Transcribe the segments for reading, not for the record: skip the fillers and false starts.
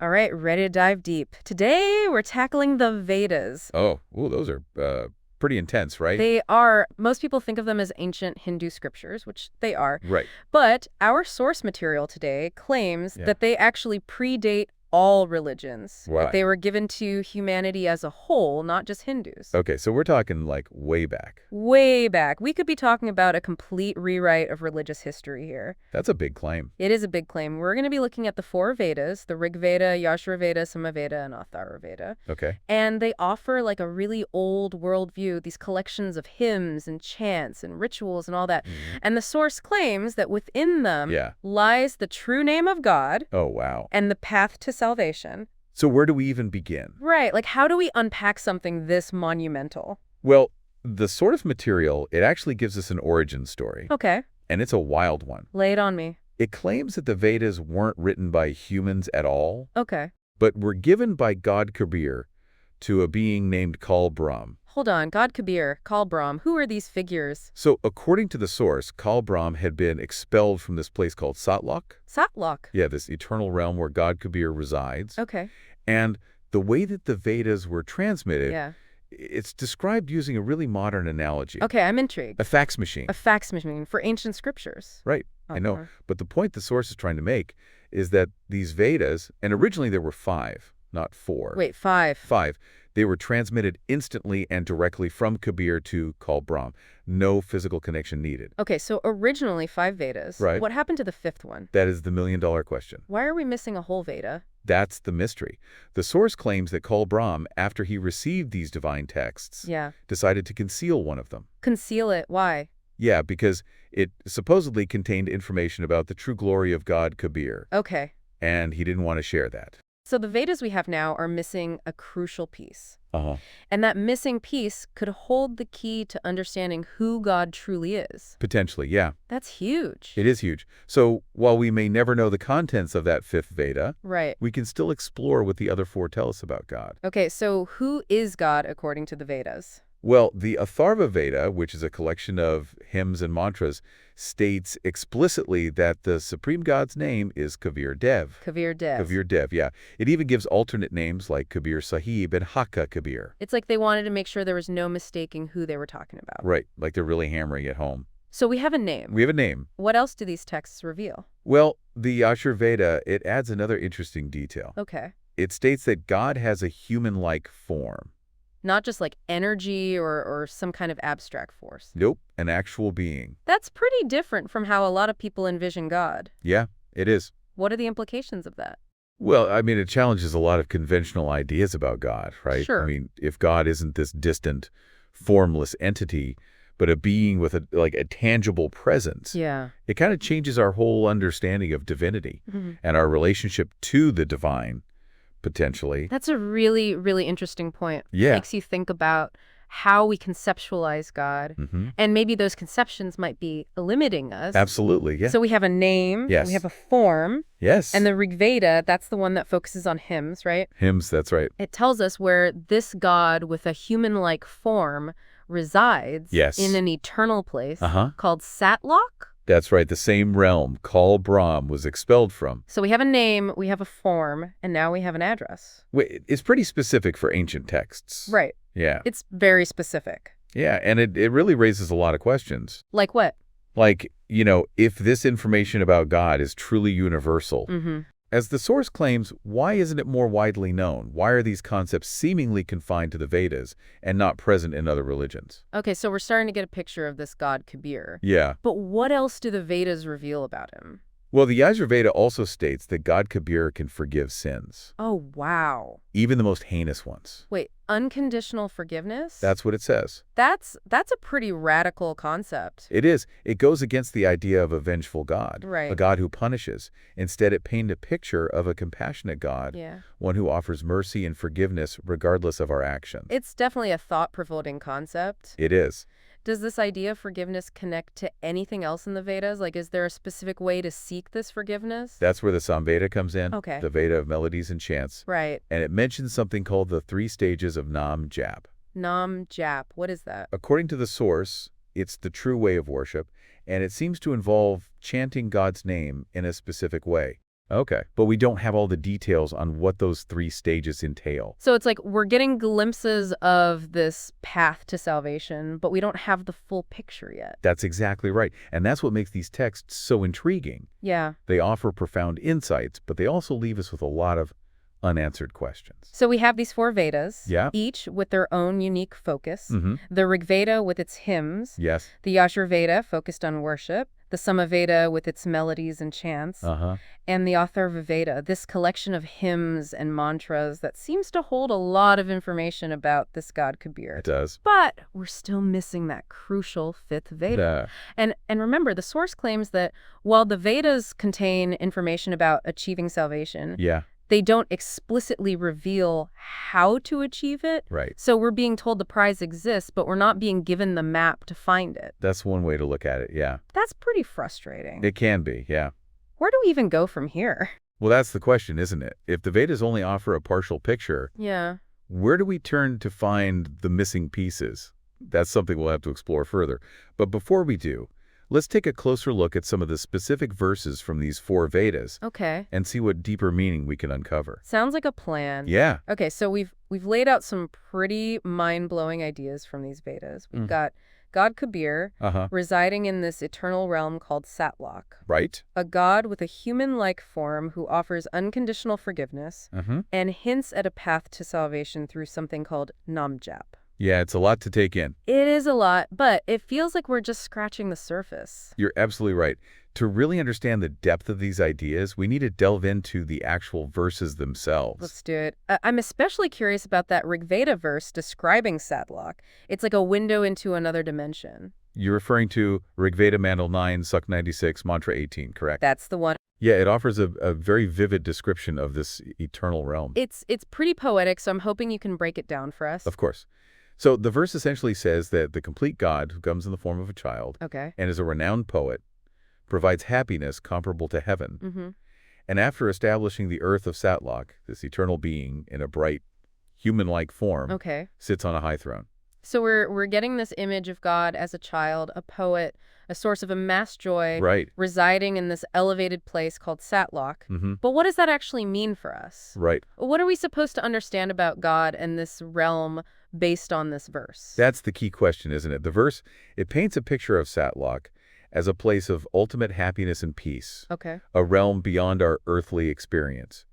All right, ready to dive deep. Today, we're tackling the Vedas. Oh, ooh, those are pretty intense, right? Most people think of them as ancient Hindu scriptures, which they are. Right. But our source material today claims Yeah. that they actually predate all religions, that Why? they were given to humanity as a whole, not just Hindus. Okay, so we're talking like way back. Way back. We could be talking about a complete rewrite of religious history here. That's a big claim. It is a big claim. We're going to be looking at the four Vedas, the Rig Veda, Yajur Veda, Samaveda, and Atharva Veda. Okay. And they offer like a really old worldview, these collections of hymns and chants and rituals and all that. And the source claims that within them Yeah. lies the true name of God Oh, wow. and the path to salvation. So where do we even begin? Right, like how do we unpack something this monumental? Well, the sort of material, it actually gives us an origin story. Okay, And it's a wild one. lay it on me. It claims that the Vedas weren't written by humans at all, Okay. but were given by God Kabir to a being named Kal Brahm. Hold on, God Kabir, Kal Brahm, who are these figures? So according to the source, Kal Brahm had been expelled from this place called Satlok. Satlok. Yeah, this eternal realm where God Kabir resides. Okay, And the way that the Vedas were transmitted, yeah. it's described using a really modern analogy. Okay, I'm intrigued. A fax machine. A fax machine for ancient scriptures. Right, I know. Uh-huh. But the point the source is trying to make is that these Vedas, and originally there were 5, not 4. Wait, 5. 5. They were transmitted instantly and directly from Kabir to Kal Brahm. No physical connection needed. Okay, so originally 5 Vedas. Right. What happened to the 5th one? That is the million-dollar question. Why are we missing a whole Veda? That's the mystery. The source claims that Kal Brahm, after he received these divine texts, Yeah. decided to conceal one of them. Conceal it. Why? Yeah, because it supposedly contained information about the true glory of God Kabir, Okay. and he didn't want to share that. So the Vedas we have now are missing a crucial piece. Uh-huh. And that missing piece could hold the key to understanding who God truly is. Potentially, yeah. That's huge. It is huge. So while we may never know the contents of that 5th Veda, Right. we can still explore what the other 4 tell us about God. Okay, so who is God according to the Vedas? Well, the Atharva Veda, which is a collection of hymns and mantras, states explicitly that the supreme God's name is Kabir Dev. Kabir Dev. Kabir Dev, yeah. It even gives alternate names like Kabir Sahib and Hakka Kabir. It's like they wanted to make sure there was no mistaking who they were talking about. Right, like they're really hammering it home. So we have a name. We have a name. What else do these texts reveal? Well, the Yajur Veda, it adds another interesting detail. Okay. It states that God has a human-like form. Not just like energy or some kind of abstract force. Nope, an actual being. That's pretty different from how a lot of people envision God. Yeah, it is. What are the implications of that? Well, I mean, it challenges a lot of conventional ideas about God, right? Sure. I mean, if God isn't this distant, formless entity, but a being with a tangible presence, Yeah. it kind of changes our whole understanding of divinity and our relationship to the divine, potentially. That's a really, really interesting point. Yeah. Makes you think about how we conceptualize God. And maybe those conceptions might be limiting us. Absolutely, yeah. So we have a name. Yes. We have a form. Yes. And the Rig Veda, that's the one that focuses on hymns, right? Hymns, that's right. It tells us where this God with a human-like form resides Yes. in an eternal place Uh-huh. called Satlok. That's right, the same realm Kal Brahm was expelled from. So we have a name, we have a form, and now we have an address. It's pretty specific for ancient texts. Right. Yeah. It's very specific. Yeah, and it really raises a lot of questions. Like what? Like, if this information about God is truly universal, as the source claims, why isn't it more widely known? Why are these concepts seemingly confined to the Vedas and not present in other religions? Okay, so we're starting to get a picture of this god Kabir. Yeah. But what else do the Vedas reveal about him? Well, the Yajur Veda also states that God Kabir can forgive sins, Oh, wow. even the most heinous ones. Wait, unconditional forgiveness? That's what it says. That's a pretty radical concept. It is. It goes against the idea of a vengeful God, Right. a God who punishes. Instead, it paints a picture of a compassionate God, Yeah. one who offers mercy and forgiveness regardless of our actions. It's definitely a thought-provoking concept. It is. Does this idea of forgiveness connect to anything else in the Vedas? Like, is there a specific way to seek this forgiveness? That's where the Samveda comes in, Okay. the Veda of melodies and chants. Right. And it mentions something called the 3 stages of Nam Jap. Nam Jap. What is that? According to the source, it's the true way of worship, and it seems to involve chanting God's name in a specific way. Okay. But we don't have all the details on what those 3 stages entail. So it's like we're getting glimpses of this path to salvation, but we don't have the full picture yet. That's exactly right. And that's what makes these texts so intriguing. Yeah. They offer profound insights, but they also leave us with a lot of unanswered questions. So we have these 4 Vedas, Yeah. each with their own unique focus. Mm-hmm. The Rig Veda with its hymns, Yes. the Yajur Veda focused on worship, the Samaveda with its melodies and chants, Uh-huh. and the Atharva Veda, this collection of hymns and mantras that seems to hold a lot of information about this god Kabir. It does. But we're still missing that crucial 5th Veda. And remember, the source claims that while the Vedas contain information about achieving salvation, Yeah. they don't explicitly reveal how to achieve it. Right. So we're being told the prize exists, but we're not being given the map to find it. That's one way to look at it, yeah. That's pretty frustrating. It can be, yeah. Where do we even go from here? Well, that's the question, isn't it? If the Vedas only offer a partial picture, Yeah. where do we turn to find the missing pieces? That's something we'll have to explore further. But before we do, let's take a closer look at some of the specific verses from these 4 Vedas Okay. and see what deeper meaning we can uncover. Sounds like a plan. Yeah. Okay, so we've laid out some pretty mind-blowing ideas from these Vedas. We've got God Kabir Uh-huh. residing in this eternal realm called Satlok, Right? a god with a human-like form who offers unconditional forgiveness Mm-hmm. and hints at a path to salvation through something called Namjap. Yeah, it's a lot to take in. It is a lot, but it feels like we're just scratching the surface. You're absolutely right. To really understand the depth of these ideas, we need to delve into the actual verses themselves. Let's do it. I'm especially curious about that Rig Veda verse describing Satlok. It's like a window into another dimension. You're referring to Rigveda Mandal 9, Suk 96, Mantra 18, correct? That's the one. Yeah, it offers a very vivid description of this eternal realm. It's pretty poetic, so I'm hoping you can break it down for us. Of course. So the verse essentially says that the complete God, who comes in the form of a child Okay. and is a renowned poet, provides happiness comparable to heaven. Mm-hmm. And after establishing the earth of Satlok, this eternal being in a bright, human-like form, Okay. sits on a high throne. So we're getting this image of God as a child, a poet, a source of immense joy, Right. residing in this elevated place called Satlok. Mm-hmm. But what does that actually mean for us? Right. What are we supposed to understand about God and this realm based on this verse? That's the key question, isn't it? The verse, it paints a picture of Satlok as a place of ultimate happiness and peace, Okay. a realm beyond our earthly experience.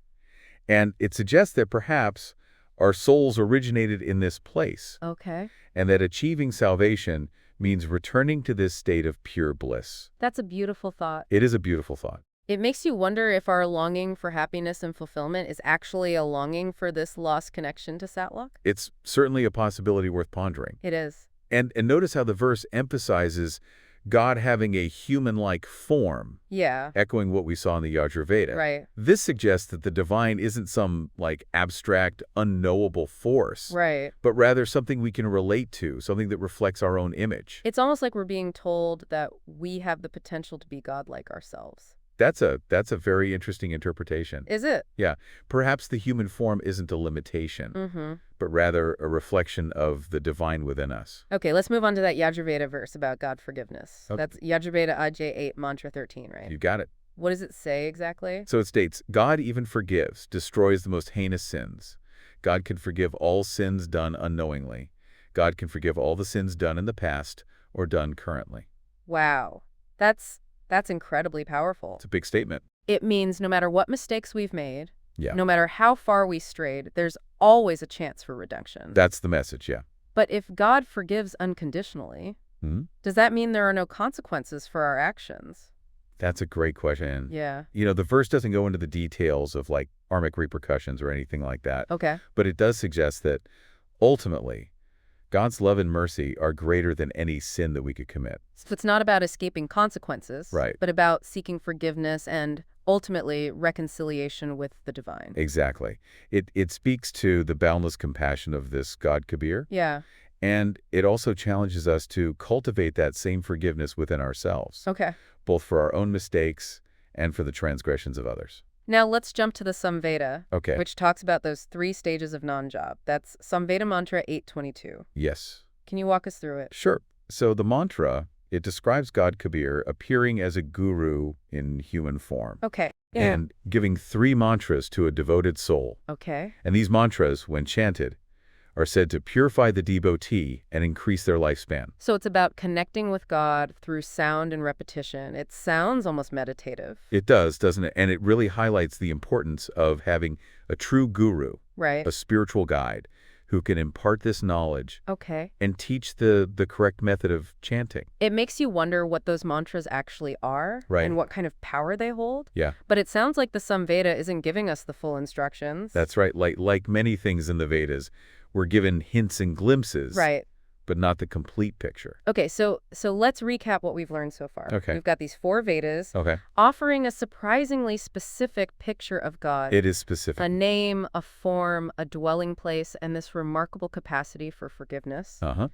And it suggests that perhaps our souls originated in this place, Okay. and that achieving salvation means returning to this state of pure bliss. That's a beautiful thought. It is a beautiful thought. It makes you wonder if our longing for happiness and fulfillment is actually a longing for this lost connection to Satlok. It's certainly a possibility worth pondering. It is. And notice how the verse emphasizes God having a human-like form, Yeah. echoing what we saw in the Yajur Veda. Right. This suggests that the divine isn't some, abstract, unknowable force, Right. but rather something we can relate to, something that reflects our own image. It's almost like we're being told that we have the potential to be godlike ourselves. That's a very interesting interpretation. Is it? Yeah, perhaps the human form isn't a limitation, Mm-hmm. but rather a reflection of the divine within us. Okay, let's move on to that Yajurveda verse about God forgiveness. Okay. That's Yajurveda Ajay 8, Mantra 13, right? You got it. What does it say exactly? So it states, God even forgives, destroys the most heinous sins. God can forgive all sins done unknowingly. God can forgive all the sins done in the past or done currently. Wow. That's incredibly powerful. It's a big statement. It means no matter what mistakes we've made, Yeah. no matter how far we strayed, there's always a chance for redemption. That's the message, yeah. But if God forgives unconditionally, Hmm? does that mean there are no consequences for our actions? That's a great question. Yeah. The verse doesn't go into the details of karmic repercussions or anything like that, Okay. but it does suggest that ultimately God's love and mercy are greater than any sin that we could commit. So it's not about escaping consequences, Right. but about seeking forgiveness and ultimately reconciliation with the divine. Exactly. It speaks to the boundless compassion of this God Kabir, Yeah. and it also challenges us to cultivate that same forgiveness within ourselves, Okay. both for our own mistakes and for the transgressions of others. Now let's jump to the Samveda, Okay. which talks about those 3 stages of non-job. That's Samveda Mantra 822. Yes. Can you walk us through it? Sure. So the mantra, it describes God Kabir appearing as a guru in human form. Okay. and giving 3 mantras to a devoted soul. Okay. And these mantras, when chanted, are said to purify the devotee and increase their lifespan. So it's about connecting with God through sound and repetition. It sounds almost meditative. It does, doesn't it? And it really highlights the importance of having a true guru, Right. a spiritual guide, who can impart this knowledge Okay. and teach the correct method of chanting. It makes you wonder what those mantras actually are Right. and what kind of power they hold. Yeah, But it sounds like the Samveda isn't giving us the full instructions. that's right. Like many things in the Vedas, we're given hints and glimpses, right. but not the complete picture. Okay, so let's recap what we've learned so far. Okay. We've got these 4 Vedas Okay. offering a surprisingly specific picture of God. It is specific. A name, a form, a dwelling place, and this remarkable capacity for forgiveness. Uh-huh.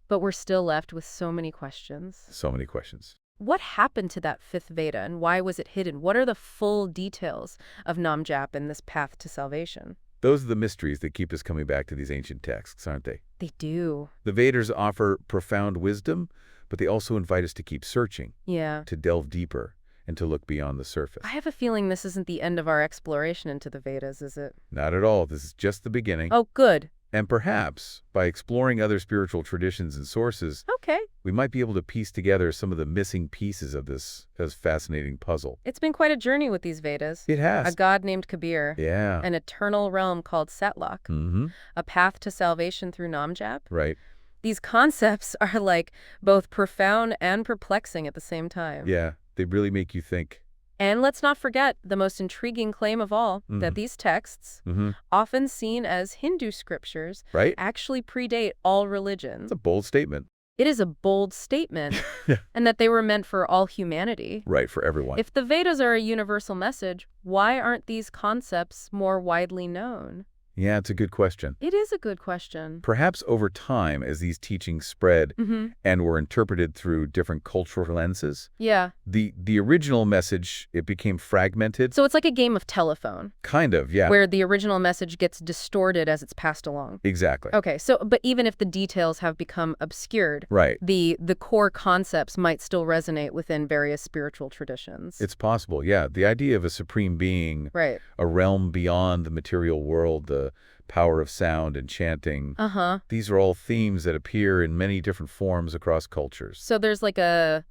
But we're still left with so many questions. So many questions. What happened to that 5th Veda, and why was it hidden? What are the full details of Nam Jap and this path to salvation? Those are the mysteries that keep us coming back to these ancient texts, aren't they? They do. The Vedas offer profound wisdom, but they also invite us to keep searching, Yeah. to delve deeper, and to look beyond the surface. I have a feeling this isn't the end of our exploration into the Vedas, is it? Not at all. This is just the beginning. Oh, good. And perhaps, by exploring other spiritual traditions and sources, Okay. we might be able to piece together some of the missing pieces of this fascinating puzzle. It's been quite a journey with these Vedas. It has. A god named Kabir. Yeah. An eternal realm called Satlak. Mm-hmm. A path to salvation through Nam Jap. Right. These concepts are like both profound and perplexing at the same time. Yeah. They really make you think. And let's not forget the most intriguing claim of all, that these texts, Mm-hmm. often seen as Hindu scriptures, Right? actually predate all religions. It's a bold statement. It is a bold statement, Yeah. and that they were meant for all humanity. Right, for everyone. If the Vedas are a universal message, why aren't these concepts more widely known? Yeah, it's a good question. It is a good question. Perhaps over time, as these teachings spread Mm-hmm. and were interpreted through different cultural lenses, Yeah. the original message, it became fragmented. So it's like a game of telephone, Kind of, yeah. where the original message gets distorted as it's passed along. Exactly. Okay, but even if the details have become obscured, Right. the core concepts might still resonate within various spiritual traditions. It's possible, yeah. The idea of a supreme being, right. a realm beyond the material world, the power of sound and chanting. Uh-huh. These are all themes that appear in many different forms across cultures. So there's like a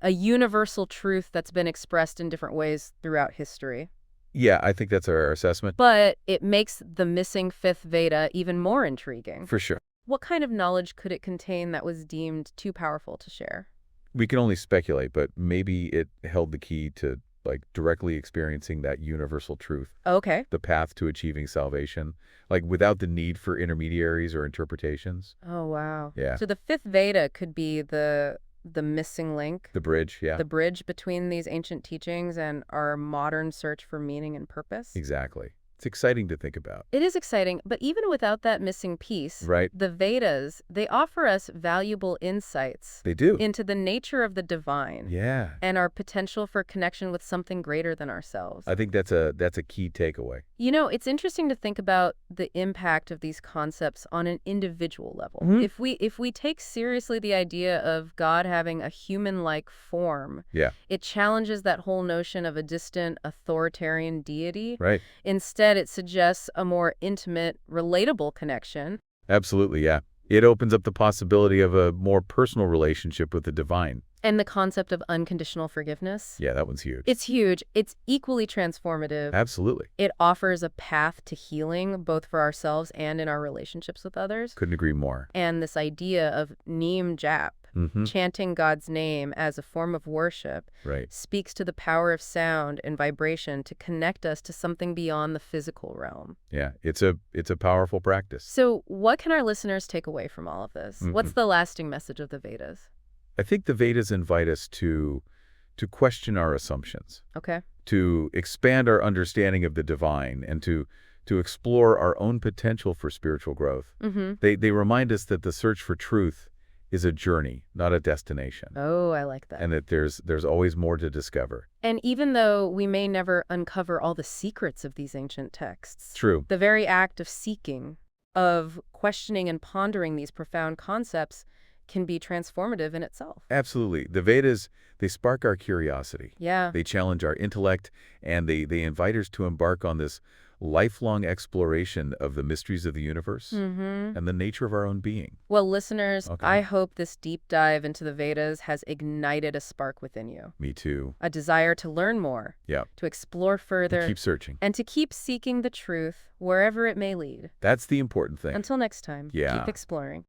universal truth that's been expressed in different ways throughout history. Yeah, I think that's our assessment. But it makes the missing 5th Veda even more intriguing. For sure. What kind of knowledge could it contain that was deemed too powerful to share? We can only speculate, but maybe it held the key to directly experiencing that universal truth, Okay. the path to achieving salvation, without the need for intermediaries or interpretations. Oh, wow. Yeah. So the 5th Veda could be the missing link, The bridge, yeah. the bridge between these ancient teachings and our modern search for meaning and purpose. Exactly. It's exciting to think about. It is exciting, but even without that missing piece, Right. the Vedas, they offer us valuable insights They do. into the nature of the divine Yeah. and our potential for connection with something greater than ourselves. I think that's a key takeaway. You know, it's interesting to think about the impact of these concepts on an individual level. Mhm. If we take seriously the idea of God having a human-like form, Yeah. it challenges that whole notion of a distant, authoritarian deity. Right. Instead, it suggests a more intimate, relatable connection. Absolutely, yeah. It opens up the possibility of a more personal relationship with the divine. And the concept of unconditional forgiveness. Yeah, that one's huge. It's huge. It's equally transformative. Absolutely. It offers a path to healing, both for ourselves and in our relationships with others. Couldn't agree more. And this idea of Neem Jap, Mm-hmm. chanting God's name as a form of worship, Right. speaks to the power of sound and vibration to connect us to something beyond the physical realm. Yeah, it's a powerful practice. So what can our listeners take away from all of this? What's the lasting message of the Vedas? I think the Vedas invite us to question our assumptions, Okay. to expand our understanding of the divine, and to explore our own potential for spiritual growth. Mm-hmm. They remind us that the search for truth is a journey, not a destination, Oh, I like that. and that there's always more to discover. And even though we may never uncover all the secrets of these ancient texts, True. the very act of seeking, of questioning and pondering these profound concepts can be transformative in itself. Absolutely. The Vedas, they spark our curiosity. Yeah. They challenge our intellect, and they invite us to embark on this lifelong exploration of the mysteries of the universe and the nature of our own being. Well, listeners, Okay. I hope this deep dive into the Vedas has ignited a spark within you. Me too. A desire to learn more, Yeah. to explore further, Keep searching. and to keep seeking the truth wherever it may lead. That's the important thing. Until next time, Yeah. keep exploring.